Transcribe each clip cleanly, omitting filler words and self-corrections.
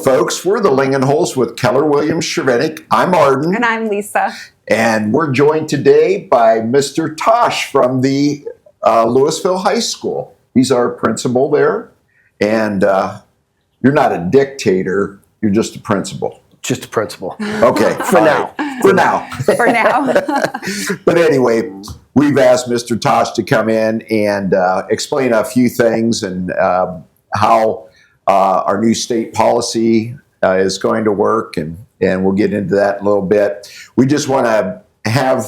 folks. We're the Lingenhoels with Keller Williams Chervenic. I'm Arden. And I'm Lisa. And we're joined today by Mr. Tausch from the Louisville High School. He's our principal there. And you're not a dictator, you're just a principal. Just a principal. Okay. For now. For now. For now. But anyway, we've asked Mr. Tausch to come in and explain a few things and how our new state policy is going to work, and we'll get into that in a little bit. We just want to have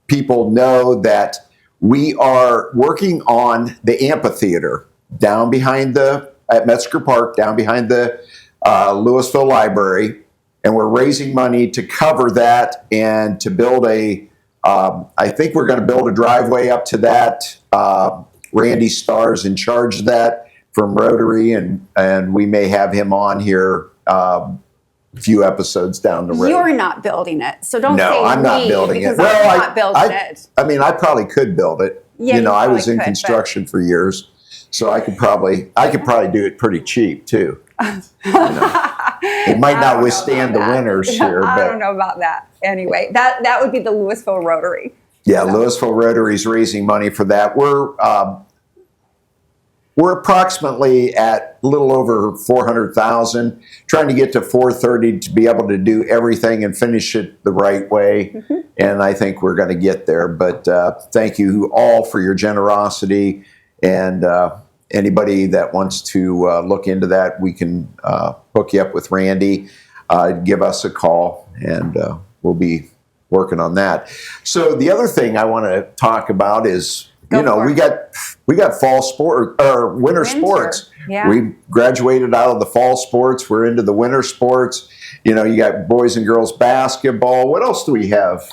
people know that we are working on the amphitheater down behind at Metzger Park, down behind the Louisville Library, and we're raising money to cover that and to build I think we're going to build a driveway up to that. Randy Starr's in charge of that from Rotary, and we may have him on here a few episodes down the road. You're not building it, so don't say no, I'm not building it. Because I'm not building it. I mean, I probably could build it. Yeah, I was in construction for years, so I could probably do it pretty cheap too. It might not withstand the winters here. I don't know about that. Anyway, that would be the Louisville Rotary. Yeah, so. Louisville Rotary is raising money for that. We're approximately at a little over 400,000, trying to get to 430 to be able to do everything and finish it the right way. Mm-hmm. And I think we're going to get there. But thank you all for your generosity. And anybody that wants to look into that, we can hook you up with Randy. Give us a call, and we'll be working on that. So the other thing I want to talk about is, we got fall sport or winter sports. Yeah. We graduated out of the fall sports. We're into the winter sports. You got boys and girls basketball. What else do we have?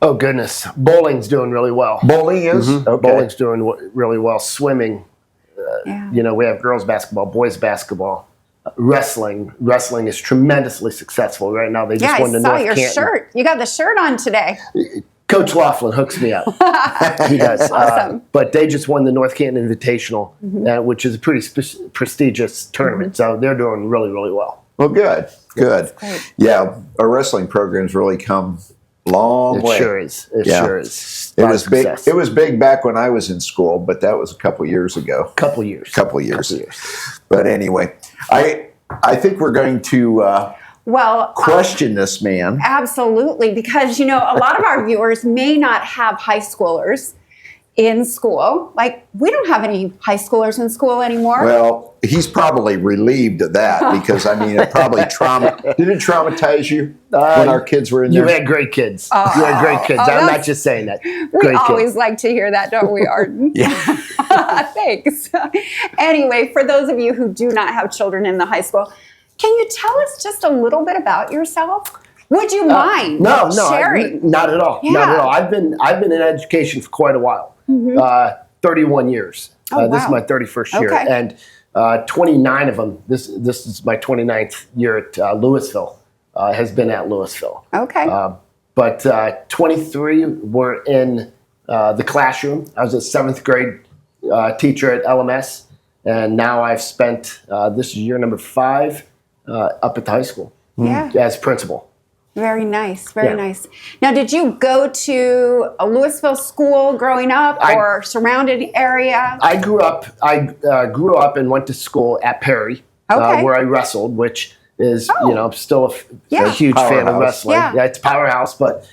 Oh, goodness. Bowling's doing really well. Bowling is? Mm-hmm. Okay. Bowling's doing really well. Swimming. We have girls basketball, boys basketball. Wrestling is tremendously successful right now. They just won the North Canton. Your shirt. You got the shirt on today. Coach Laughlin hooks me up. He does. Awesome. But they just won the North Canton Invitational, which is a pretty prestigious tournament. Mm-hmm. So they're doing really, really well. Well, good. Yeah, our wrestling program's really come a long way. It sure is. It sure is. It was big. It was big back when I was in school, but that was a couple years ago. Couple years. But anyway, I think we're going to question this man. Absolutely, because a lot of our viewers may not have high schoolers in school. Like, we don't have any high schoolers in school anymore. Well, he's probably relieved of that because it probably did it traumatize you when our kids were in there? You had great kids. You had great kids. I'm not just saying that. We always like to hear that, don't we, Arden? Yeah. Thanks. Anyway, for those of you who do not have children in the high school, can you tell us just a little bit about yourself? Would you mind sharing? Not at all. Yeah. Not at all. I've been in education for quite a while. Mm-hmm. 31 years. Wow. This is my 31st year, and 29 of them. This is my 29th year at Louisville. Has been at Louisville. Okay. But 23 were in the classroom. I was a 7th grade teacher at LMS, and now I've spent this is year number 5 up at the high school as principal. Very nice. Very nice. Now, did you go to a Louisville school growing up or surrounded area? I grew up and went to school at Perry, where I wrestled, which is still a huge fan of wrestling. Yeah, it's a powerhouse, but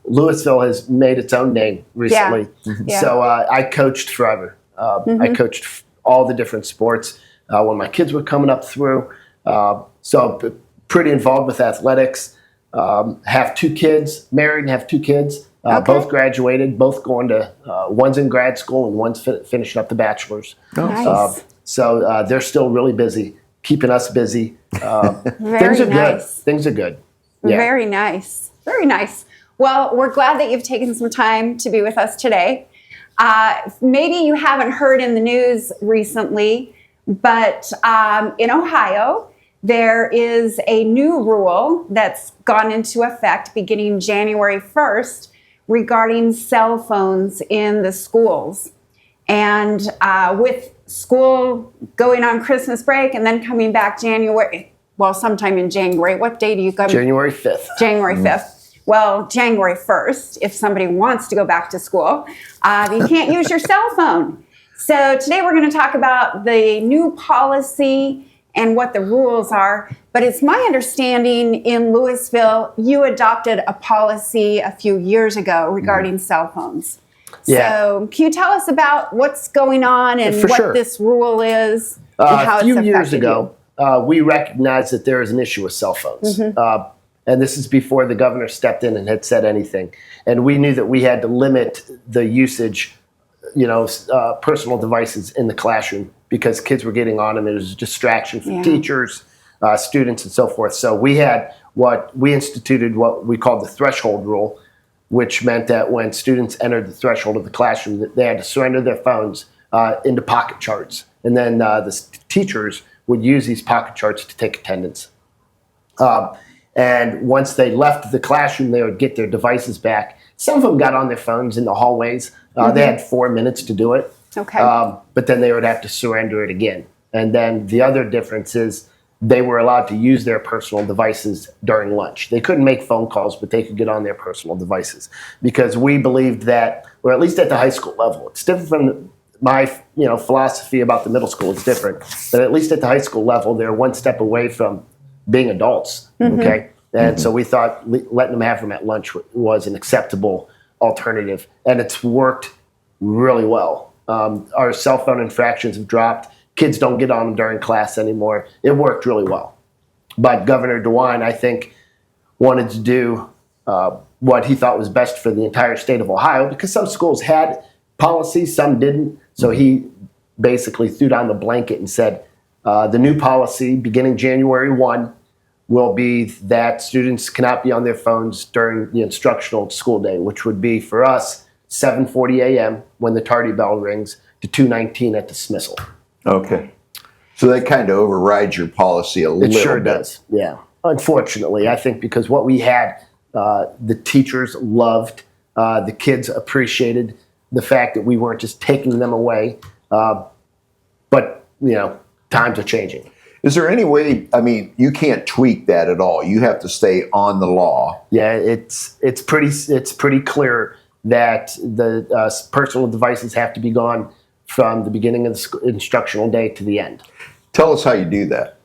Louisville has made its own name recently. Yeah. Mm-hmm. So I coached forever. I coached all the different sports when my kids were coming up through. So pretty involved with athletics. Have 2 kids, married and have 2 kids. Both graduated, both going to, one's in grad school and one's finishing up the bachelor's. Oh. Nice. So they're still really busy, keeping us busy. Things are good. Things are good. Yeah. Very nice. Very nice. Well, we're glad that you've taken some time to be with us today. Maybe you haven't heard in the news recently, but in Ohio, there is a new rule that's gone into effect beginning January 1st regarding cell phones in the schools. And with school going on Christmas break and then coming back well, sometime in January. What day do you come? January 5th. January 5th. Well, January 1st, if somebody wants to go back to school, you can't use your cell phone. So today we're going to talk about the new policy and what the rules are. But it's my understanding in Louisville, you adopted a policy a few years ago regarding cell phones. Yeah. So can you tell us about what's going on and what this rule is and how a it's few affected years ago, you? we recognized that there is an issue with cell phones. And this is before the governor stepped in and had said anything. And we knew that we had to limit the usage, personal devices in the classroom because kids were getting on them. It was a distraction for teachers, students, and so forth. So we instituted what we called the threshold rule, which meant that when students entered the threshold of the classroom, that they had to surrender their phones into pocket charts. And then the teachers would use these pocket charts to take attendance. And once they left the classroom, they would get their devices back. Some of them got on their phones in the hallways. They had 4 minutes to do it. Okay. But then they would have to surrender it again. And then the other difference is they were allowed to use their personal devices during lunch. They couldn't make phone calls, but they could get on their personal devices because we believed that, or at least at the high school level, it's different from my philosophy about the middle school. It's different, but at least at the high school level, they're one step away from being adults. Okay, and so we thought letting them have them at lunch was an acceptable alternative, and it's worked really well. Our cell phone infractions have dropped. Kids don't get on them during class anymore. It worked really well. But Governor DeWine, I think, wanted to do what he thought was best for the entire state of Ohio because some schools had policies, some didn't. So he basically threw down the blanket and said, the new policy beginning January 1 will be that students cannot be on their phones during the instructional school day, which would be for us 7:40 a.m. when the tardy bell rings to 2:19 at dismissal. Okay. So that kind of overrides your policy a little bit. It sure does, yeah. Unfortunately, I think because what we had, the teachers loved, the kids appreciated the fact that we weren't just taking them away. But, times are changing. Is there any way, you can't tweak that at all. You have to stay on the law. Yeah, it's pretty clear that the personal devices have to be gone from the beginning of the instructional day to the end. Tell us how you do that.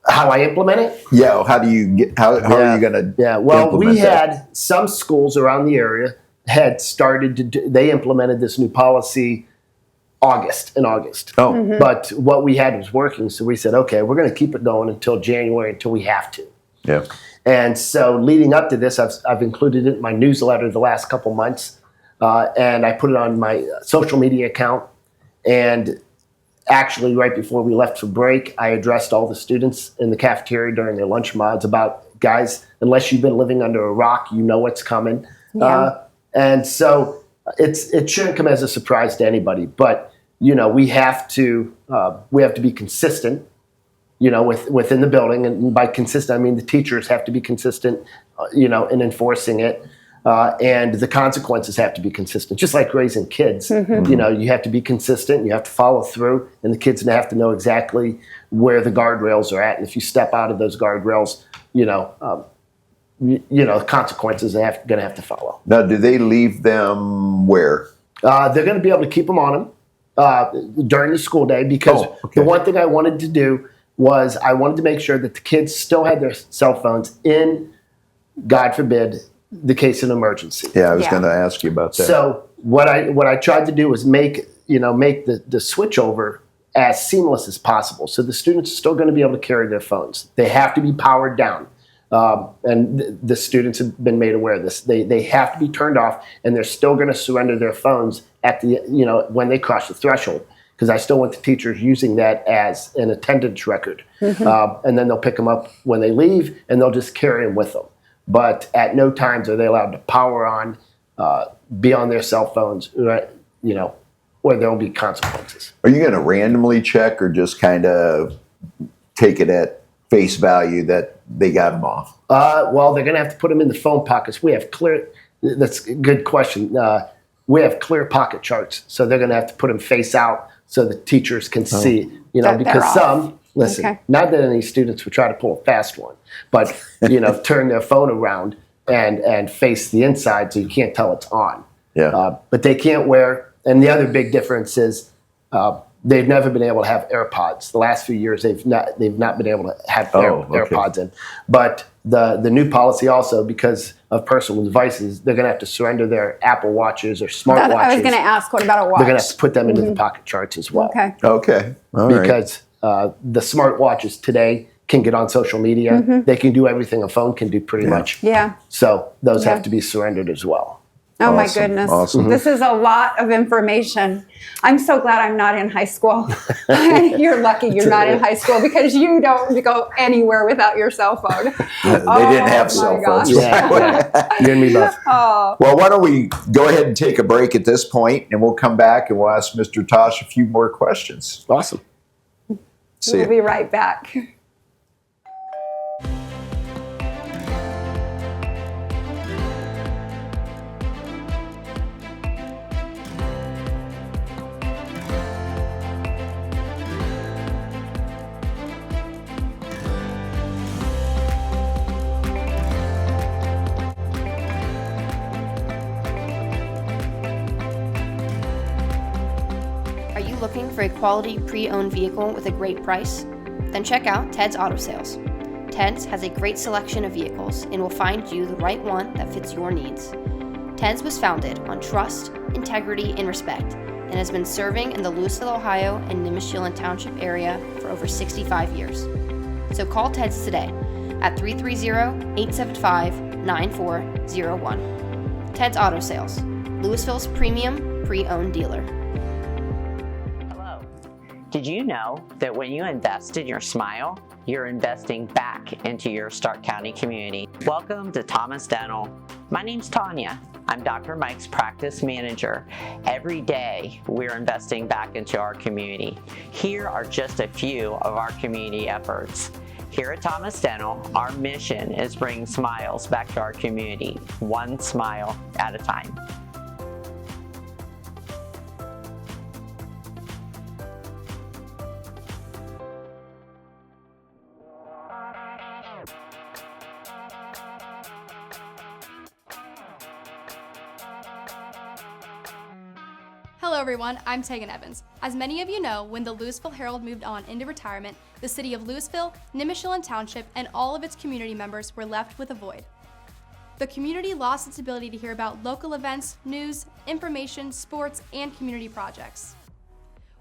How I implement it? Yeah, how are you going to well, we that? had some schools around the area had started to they implemented this new policy in August. Oh. But what we had was working, so we said, okay, we're going to keep it going until January, until we have to. Yeah. And so leading up to this, I've included it in my newsletter the last couple months, and I put it on my social media account. And actually, right before we left for break, I addressed all the students in the cafeteria during their lunch mods about, guys, unless you've been living under a rock, you know what's coming. Yeah. And so it shouldn't come as a surprise to anybody, but we have to be consistent, within the building, and by consistent I mean the teachers have to be consistent, in enforcing it, and the consequences have to be consistent, just like raising kids. You have to be consistent, you have to follow through, and the kids have to know exactly where the guardrails are at, and if you step out of those guardrails, consequences are going to have to follow. Now, do they leave them where? They're going to be able to keep them on them during the school day because the one thing I wanted to do was I wanted to make sure that the kids still had their cell phones in, God forbid, the case of an emergency. Yeah, I was going to ask you about that. So what I tried to do was make the switch over as seamless as possible. So the students are still going to be able to carry their phones. They have to be powered down. And the students have been made aware of this. They have to be turned off, and they're still going to surrender their phones at the when they cross the threshold. Because I still want the teachers using that as an attendance record, and then they'll pick them up when they leave, and they'll just carry them with them. But at no times are they allowed to power on, be on their cell phones, or there will be consequences. Are you going to randomly check, or just kind of take it at face value that they got them off? Well, they're going to have to put them in the phone pockets. We have clear. That's a good question. We have clear pocket charts, so they're going to have to put them face out so the teachers can see. Because some listen, not that any students would try to pull a fast one, but, turn their phone around and face the inside so you can't tell it's on. Yeah. But they can't wear, and the other big difference is they've never been able to have AirPods. The last few years, they've not been able to have AirPods in. But the new policy also, because of personal devices, they're going to have to surrender their Apple Watches or smartwatches. I was going to ask, what about a watch? They're going to have to put them into the pocket charts as well. Okay. All right. Because the smartwatches today can get on social media. They can do everything a phone can do pretty much. Yeah. So those have to be surrendered as well. Oh, my goodness. Awesome. This is a lot of information. I'm so glad I'm not in high school. You're lucky you're not in high school because you don't go anywhere without your cell phone. They didn't have cell phones. You and me both. Well, why don't we go ahead and take a break at this point, and we'll come back and we'll ask Mr. Tausch a few more questions. Awesome. We'll be right back. Are you looking for a quality pre-owned vehicle with a great price? Then check out Ted's Auto Sales. Ted's has a great selection of vehicles and will find you the right one that fits your needs. Ted's was founded on trust, integrity, and respect, and has been serving in the Louisville, Ohio and Lingenhoel Township area for over 65 years. So call Ted's today at 330-875-9401. Ted's Auto Sales, Louisville's premium pre-owned dealer. Did you know that when you invest in your smile, you're investing back into your Stark County community? Welcome to Thomas Dental. My name's Tanya. I'm Dr. Mike's practice manager. Every day, we're investing back into our community. Here are just a few of our community efforts. Here at Thomas Dental, our mission is bringing smiles back to our community, one smile at a time. Hello everyone, I'm Tegan Evans. As many of you know, when the Louisville Herald moved on into retirement, the city of Louisville, Lingenhoel Township, and all of its community members were left with a void. The community lost its ability to hear about local events, news, information, sports, and community projects.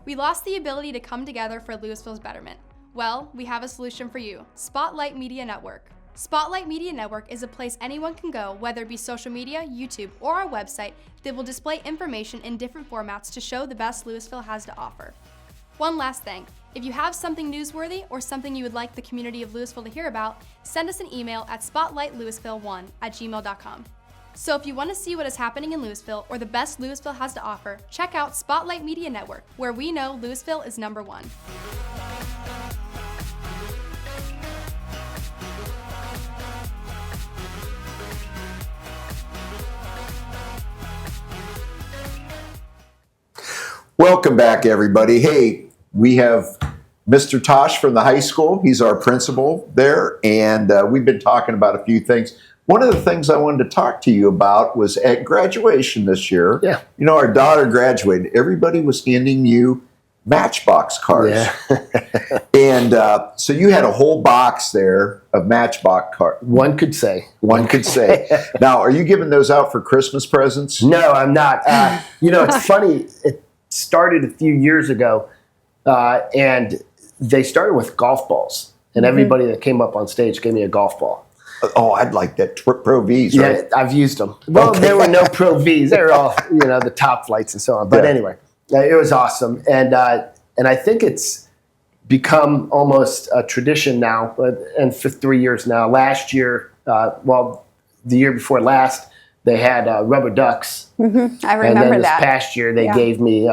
We lost the ability to come together for Louisville's betterment. Well, we have a solution for you, Spotlight Media Network. Spotlight Media Network is a place anyone can go, whether it be social media, YouTube, or our website, that will display information in different formats to show the best Louisville has to offer. One last thing, if you have something newsworthy or something you would like the community of Louisville to hear about, send us an email at spotlightlouisville1@gmail.com. So if you want to see what is happening in Louisville or the best Louisville has to offer, check out Spotlight Media Network, where we know Louisville is #1. Welcome back, everybody. Hey, we have Mr. Tausch from the high school. He's our principal there, and we've been talking about a few things. One of the things I wanted to talk to you about was at graduation this year. Yeah. You know, our daughter graduated. Everybody was handing you Matchbox cards. Yeah. And so you had a whole box there of Matchbox cards. One could say. One could say. Now, are you giving those out for Christmas presents? No, I'm not. It's funny. It started a few years ago, and they started with golf balls. And everybody that came up on stage gave me a golf ball. Oh, I'd like that Pro Vs, right? Yeah, I've used them. Well, there were no Pro Vs. They were all, the top flights and so on. But anyway, it was awesome. And I think it's become almost a tradition now, and for 3 years now. Last year, the year before last, they had rubber ducks. Mm-hmm. I remember and then this that. past year, they gave me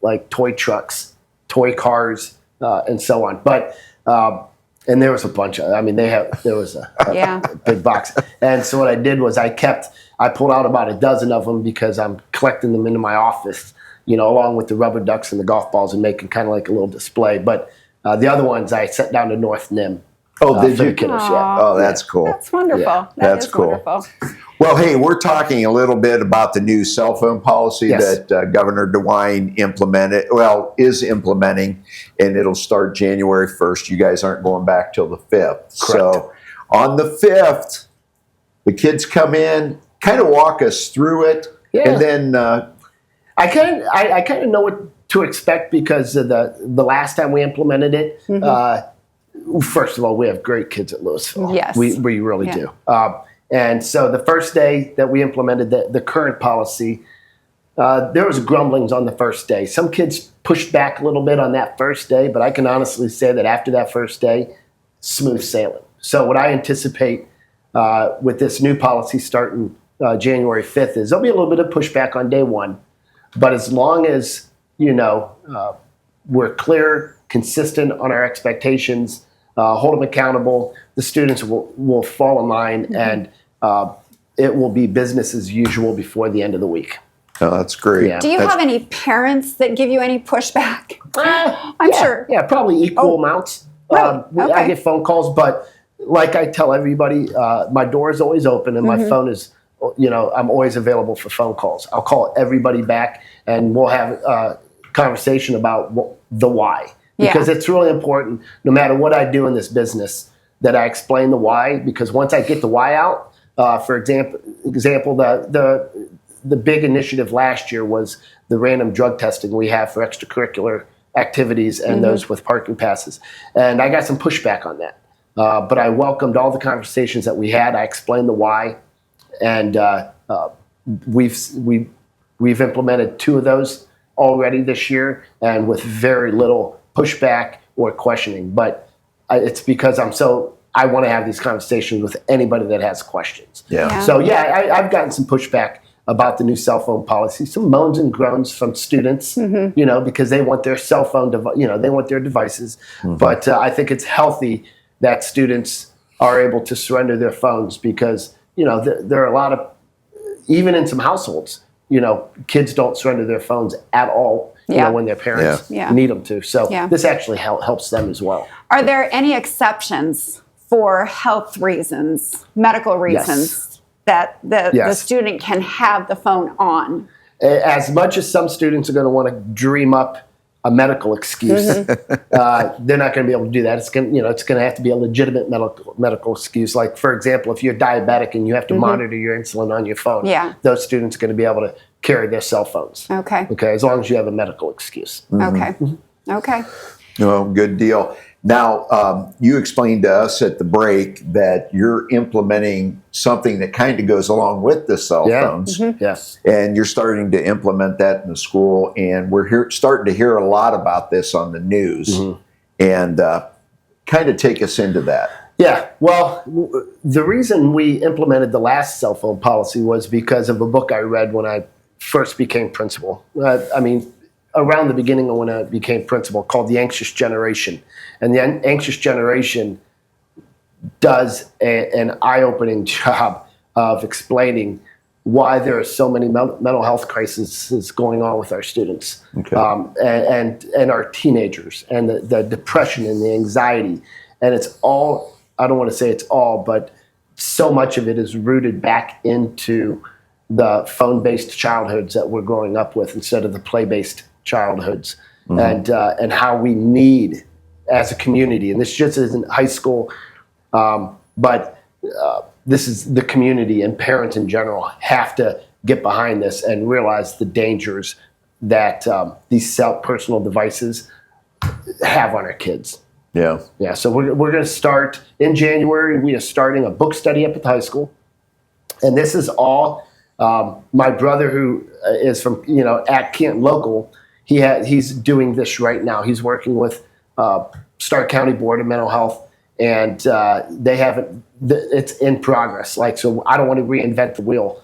like toy trucks, toy cars, and so on. But and there was a bunch of. There was a big box. And so what I did was I pulled out about a dozen of them because I'm collecting them into my office, along with the rubber ducks and the golf balls, and making kind of like a little display. But The other ones I sent down to North Nim. Oh, did you? Kiddos, yeah. Oh, that's cool. That's wonderful. Yeah, that's cool. Wonderful. Well, hey, we're talking a little bit about the new cell phone policy that Governor DeWine is implementing, and it'll start January 1st. You guys aren't going back till the 5th. Correct. So on the 5th, the kids come in, kind of walk us through it, and then I kind of know what to expect because of the last time we implemented it. First of all, we have great kids at Louisville. Yes. We really do. And so the first day that we implemented the current policy, there was grumblings on the first day. Some kids pushed back a little bit on that first day, but I can honestly say that after that first day, smooth sailing. So what I anticipate with this new policy starting January 5th is there'll be a little bit of pushback on day one, but as long as, we're clear, consistent on our expectations, hold them accountable, the students will fall in line, and it will be business as usual before the end of the week. Oh, that's great. Yeah. Do you have any parents that give you any pushback? I'm sure. Yeah, probably equal amounts. Right. I get phone calls, but like I tell everybody, my door is always open and my phone is, I'm always available for phone calls. I'll call everybody back and we'll have a conversation about the why. Because it's really important, no matter what I do in this business, that I explain the why. Because once I get the why out, for example, the big initiative last year was the random drug testing we have for extracurricular activities and those with parking passes. And I got some pushback on that. But I welcomed all the conversations that we had. I explained the why. And we've implemented 2 of those already this year, and with very little pushback or questioning. But it's because I want to have these conversations with anybody that has questions. Yeah. So I've gotten some pushback about the new cell phone policy, some moans and groans from students, because they want their cell phone, they want their devices. But I think it's healthy that students are able to surrender their phones because, there are a lot of, even in some households, kids don't surrender their phones at all, when their parents need them to. So this actually helps them as well. Are there any exceptions for health reasons, medical reasons, that the student can have the phone on? As much as some students are going to want to dream up a medical excuse, they're not going to be able to do that. It's going to have to be a legitimate medical excuse. Like, for example, if you're diabetic and you have to monitor your insulin on your phone, those students are going to be able to carry their cell phones. Okay, as long as you have a medical excuse. Okay. Well, good deal. Now, you explained to us at the break that you're implementing something that kind of goes along with the cell phones. Yes. And you're starting to implement that in the school. And we're starting to hear a lot about this on the news. And kind of take us into that. Yeah. Well, the reason we implemented the last cell phone policy was because of a book I read when I first became principal. Around the beginning of when I became principal, called The Anxious Generation. And The Anxious Generation does an eye-opening job of explaining why there are so many mental health crises going on with our students and our teenagers, and the depression and the anxiety. And it's all, I don't want to say it's all, but so much of it is rooted back into the phone-based childhoods that we're growing up with instead of the play-based childhoods, and how we need as a community, and this just isn't high school, but this is the community, and parents in general have to get behind this and realize the dangers that these personal devices have on our kids. Yeah. So we're going to start in January. We are starting a book study up at the high school, and this is all my brother, who is from at Canton Local. He's doing this right now. He's working with Stark County Board of Mental Health, and they haven't. It's in progress. So I don't want to reinvent the wheel.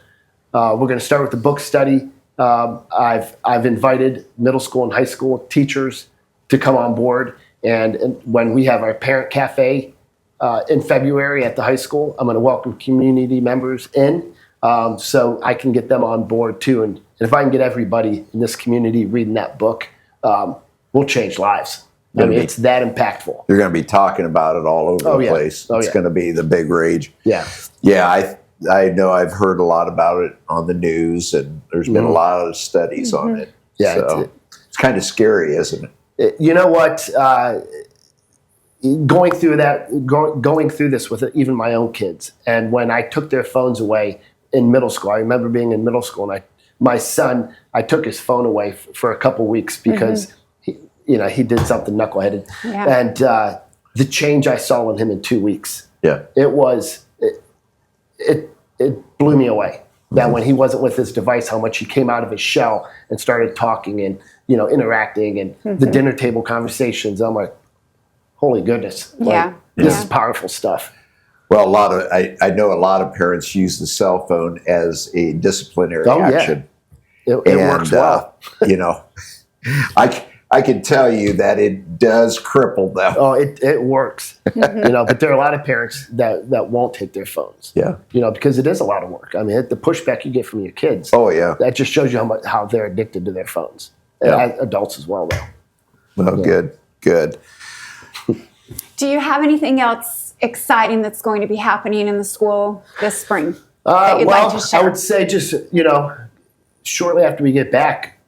We're going to start with the book study. I've invited middle school and high school teachers to come on board, and when we have our parent cafe in February at the high school, I'm going to welcome community members in, so I can get them on board too. And if I can get everybody in this community reading that book, we'll change lives. I mean, it's that impactful. You're going to be talking about it all over the place. It's going to be the big rage. Yeah. Yeah, I know I've heard a lot about it on the news, and there's been a lot of studies on it. Yeah, so it's kind of scary, isn't it? You know what? Going through this with even my own kids, and when I took their phones away in middle school, I remember being in middle school, and my son, I took his phone away for a couple weeks because he did something knuckleheaded, and the change I saw in him in 2 weeks, it blew me away. That when he wasn't with his device, how much he came out of his shell and started talking and interacting, and the dinner table conversations. I'm like, holy goodness! This is powerful stuff. Well, I know a lot of parents use the cell phone as a disciplinary action. It works well. I can tell you that it does cripple them. Oh, it works. But there are a lot of parents that won't take their phones. Yeah. Because it is a lot of work. I mean, the pushback you get from your kids. Oh, yeah. That just shows you how they're addicted to their phones. Yeah. Adults as well, though. Well, good. Do you have anything else exciting that's going to be happening in the school this spring that you'd like to share? I would say just, shortly after we get back,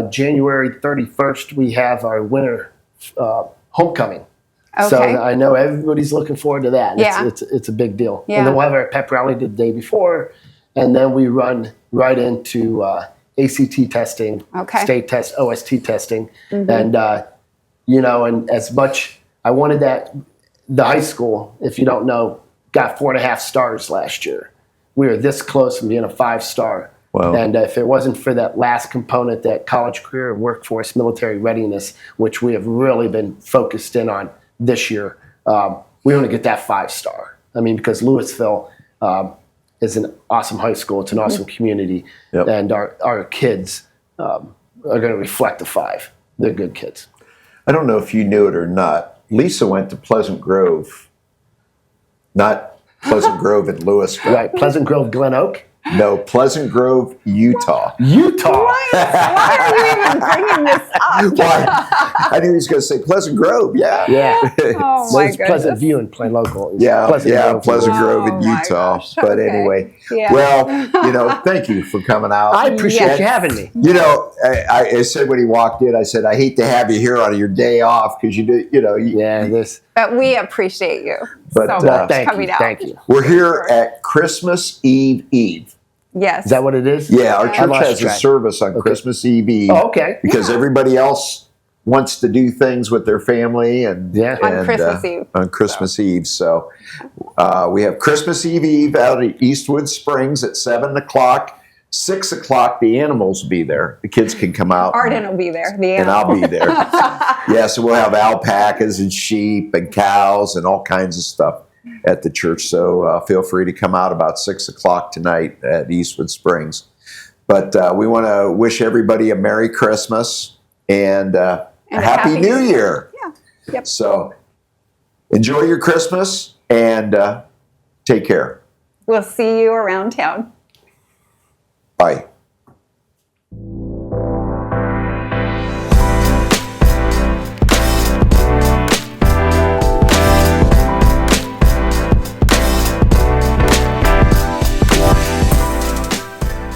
January 31st, we have our winter homecoming. Okay. So I know everybody's looking forward to that. Yeah. It's a big deal. Yeah. And then we'll have our pep rally the day before, and then we run right into ACT testing, state test, OST testing. And, and as much, I wanted the high school, if you don't know, got 4.5 stars last year. We were this close from being a 5-star. Wow. And if it wasn't for that last component, that college career and workforce military readiness, which we have really been focused in on this year, we want to get that 5-star. I mean, because Louisville is an awesome high school. It's an awesome community. Yep. And our kids are going to reflect the 5. They're good kids. I don't know if you knew it or not. Lisa went to Pleasant Grove, not Pleasant Grove in Louisville. Right, Pleasant Grove, Glen Oak? No, Pleasant Grove, Utah. Utah. Why are you even bringing this up? Why? I knew he was going to say Pleasant Grove. Yeah. Oh my goodness. Pleasant View in Plain Local. Pleasant Grove in Oh my Utah. gosh. But Okay. anyway, Yeah. well, thank you for coming out. I appreciate you having me. I said when he walked in, I said, I hate to have you here on your day off because But we appreciate you But, so much thank coming you, out. thank you. we're here at Christmas Eve. Yes. Is that what it is? Yeah, our I church lost has a track. service on Christmas Eve. Oh, okay. Because everybody else wants to do things with their family and On Christmas Eve. On Christmas Eve. So we have Christmas Eve out at Eastwood Springs at 7 o'clock. 6 o'clock, the animals will be there. The kids can come out. Arden will be there. And I'll be there. Yeah, so we'll have alpacas and sheep and cows and all kinds of stuff at the church. So feel free to come out about 6 o'clock tonight at Eastwood Springs. But we want to wish everybody a Merry Christmas and a Happy New Year. Yeah. Yep. So enjoy your Christmas and take care. We'll see you around town.